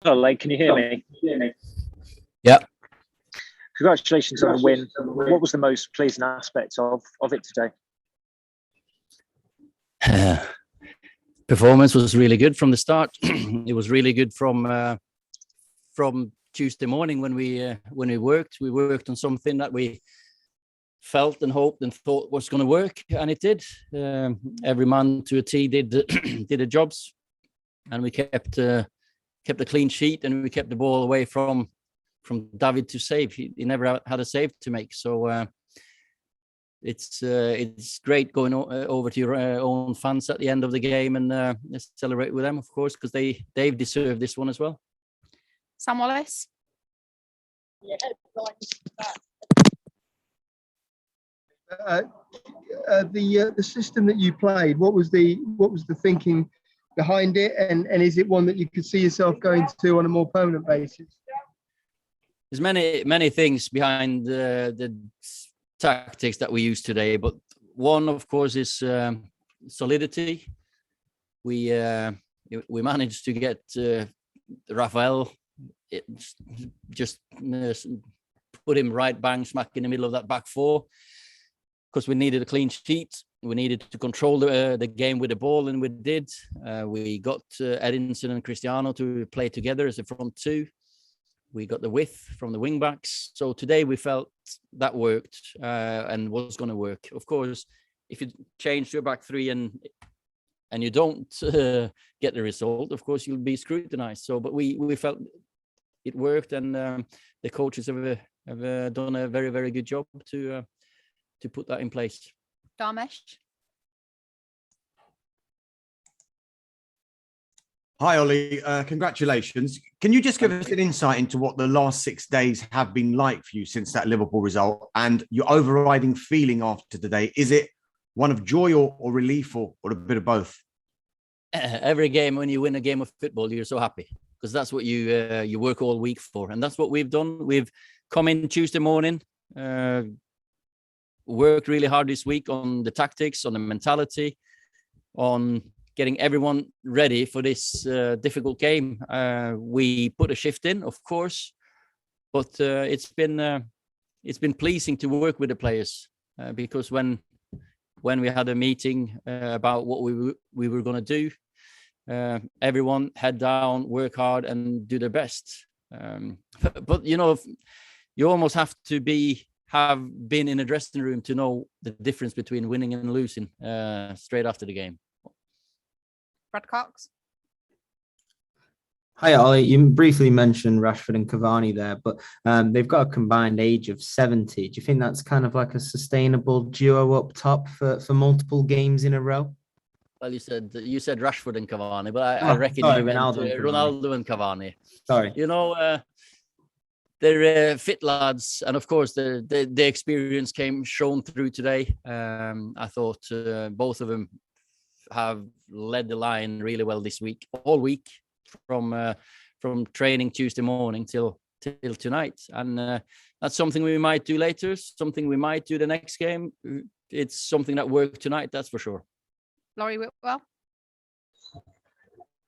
Ole, can you hear me? Yeah. Congratulations on the win. What was the most pleasing aspect of it today? Performance was really good from the start. It was really good from Tuesday morning when we worked. We worked on something that we felt and hoped and thought was going to work, and it did. Every man to a T did the jobs, and we kept a clean sheet, and we kept the ball away from David to save. He never had a save to make. So it's great going over to your own fans at the end of the game and celebrate with them, of course, because they've deserved this one as well. Sam Wallace. The system that you played, what was the thinking behind it, and is it one that you could see yourself going to on a more permanent basis? There's many things behind the tactics that we use today, but one, of course, is solidity. We managed to get Rafael, just put him right bang smack in the middle of that back four, because we needed a clean sheet. We needed to control the game with the ball, and we did. We got Edinson and Cristiano to play together as a front two. We got the width from the wing backs. So today we felt that worked and was going to work. Of course, if you change to a back three and you don't get the result, of course you'll be scrutinized. So, but we felt it worked, and the coaches have done a very, very good job to put that in place. Dharmesh. Hi, Ole. Congratulations. Can you just give us an insight into what the last 6 days have been like for you since that Liverpool result, and your overriding feeling after today? Is it one of joy or relief, or a bit of both? Every game, when you win a game of football, you're so happy, because that's what you work all week for. And that's what we've done. We've come in Tuesday morning, worked really hard this week on the tactics, on the mentality, on getting everyone ready for this difficult game. We put a shift in, of course, but it's been pleasing to work with the players, because when we had a meeting about what we were going to do, everyone head down, work hard, and do their best. But you almost have to have been in a dressing room to know the difference between winning and losing straight after the game. Brad Cox. Hi, Ole. You briefly mentioned Rashford and Cavani there, but they've got a combined age of 70. Do you think that's kind of like a sustainable duo up top for multiple games in a row? Well, you said Rashford and Cavani, but I reckon you meant Ronaldo and Cavani. Sorry. They're fit lads, and of course the experience came shown through today. I thought both of them have led the line really well this week, all week, from training Tuesday morning till tonight, and that's something we might do later, something we might do the next game. It's something that worked tonight, that's for sure. Laurie Whitwell.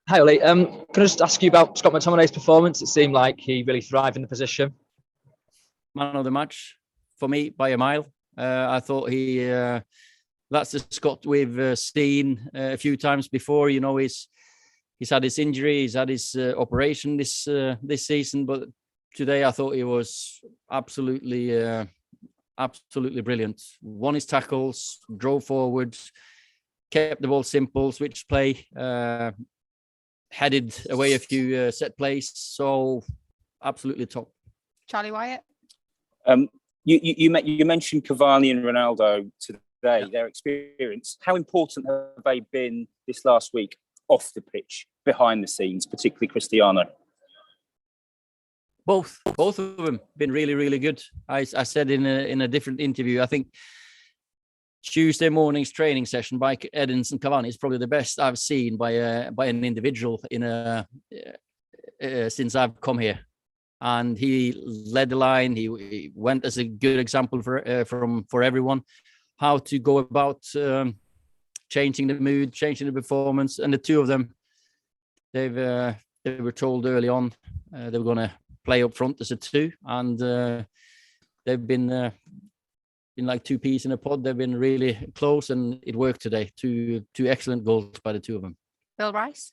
Hi, Ole. Can I just ask you about Scott McTominay's performance? It seemed like he really thrived in the position. Man of the match for me by a mile. I thought that's the Scott we've seen a few times before. He's had his injury, he's had his operation this season, but today I thought he was absolutely brilliant. Won his tackles, drove forward, kept the ball simple, switched play, headed away a few set plays. So absolutely top. Charlie Wyatt. You mentioned Cavani and Ronaldo today, their experience. How important have they been this last week off the pitch, behind the scenes, particularly Cristiano? Both of them been really, really good. I said in a different interview, I think Tuesday morning's training session by Edinson and Cavani is probably the best I've seen by an individual since I've come here. And he led the line. He went as a good example for everyone, how to go about changing the mood, changing the performance. And the two of them, they were told early on They were going to play up front as a two, and they've been like two peas in a pod. They've been really close, and it worked today. Two excellent goals by the two of them. Bill Rice.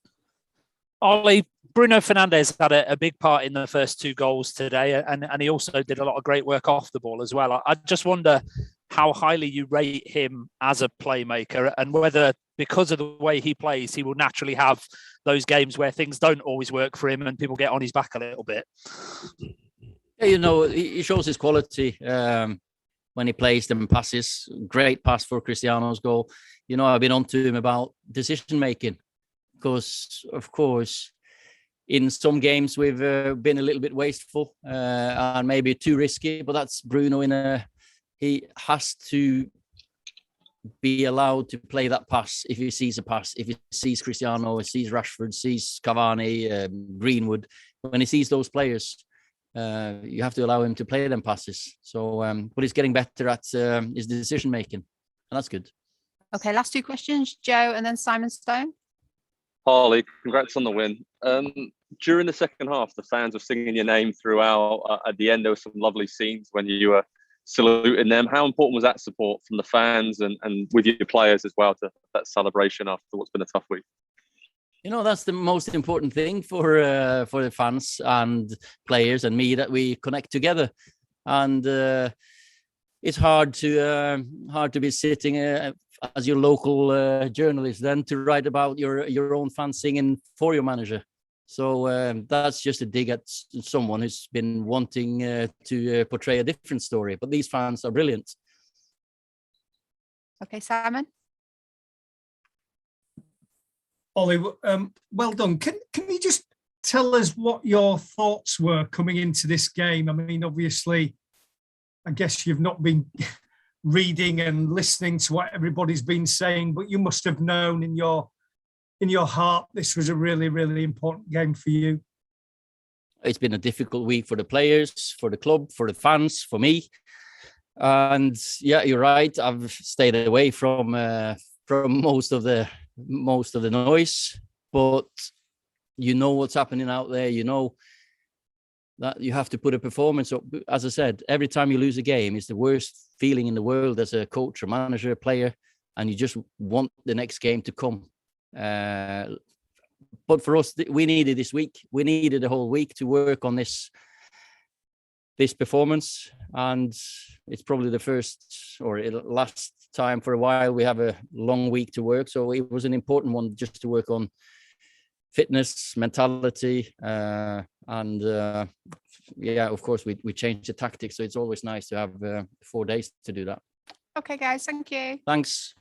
Ollie, Bruno Fernandes had a big part in the first two goals today, and he also did a lot of great work off the ball as well. I just wonder how highly you rate him as a playmaker, and whether, because of the way he plays, he will naturally have those games where things don't always work for him and people get on his back a little bit. Yeah, he shows his quality when he plays them passes. Great pass for Cristiano's goal. I've been on to him about decision making, because, of course, in some games we've been a little bit wasteful and maybe too risky, but that's Bruno. He has to be allowed to play that pass if he sees a pass, if he sees Cristiano, sees Rashford, sees Cavani, Greenwood. When he sees those players, you have to allow him to play them passes. So, but he's getting better at his decision making, and that's good. Okay, last two questions, Joe and then Simon Stone. Harley, congrats on the win. During the second half, the fans were singing your name throughout. At the end, there were some lovely scenes when you were saluting them. How important was that support from the fans and with your players as well, to that celebration after what's been a tough week? That's the most important thing for the fans and players and me, that we connect together. And it's hard to be sitting as your local journalist then to write about your own fans singing for your manager. So that's just a dig at someone who's been wanting to portray a different story. But these fans are brilliant. Okay, Simon. Ollie, well done. Can you just tell us what your thoughts were coming into this game? I mean, obviously, I guess you've not been reading and listening to what everybody's been saying, but you must have known in your heart this was a really, really important game for you. It's been a difficult week for the players, for the club, for the fans, for me. And yeah, you're right. I've stayed away from most of the noise, but what's happening out there. That you have to put a performance up. As I said, every time you lose a game, it's the worst feeling in the world as a coach or manager, player, and you just want the next game to come. But for us, we needed this week. We needed a whole week to work on this performance, and it's probably the first or last time for a while we have a long week to work. So it was an important one just to work on fitness, mentality, and of course we changed the tactics. So it's always nice to have 4 days to do that. Okay, guys, thank you. Thanks.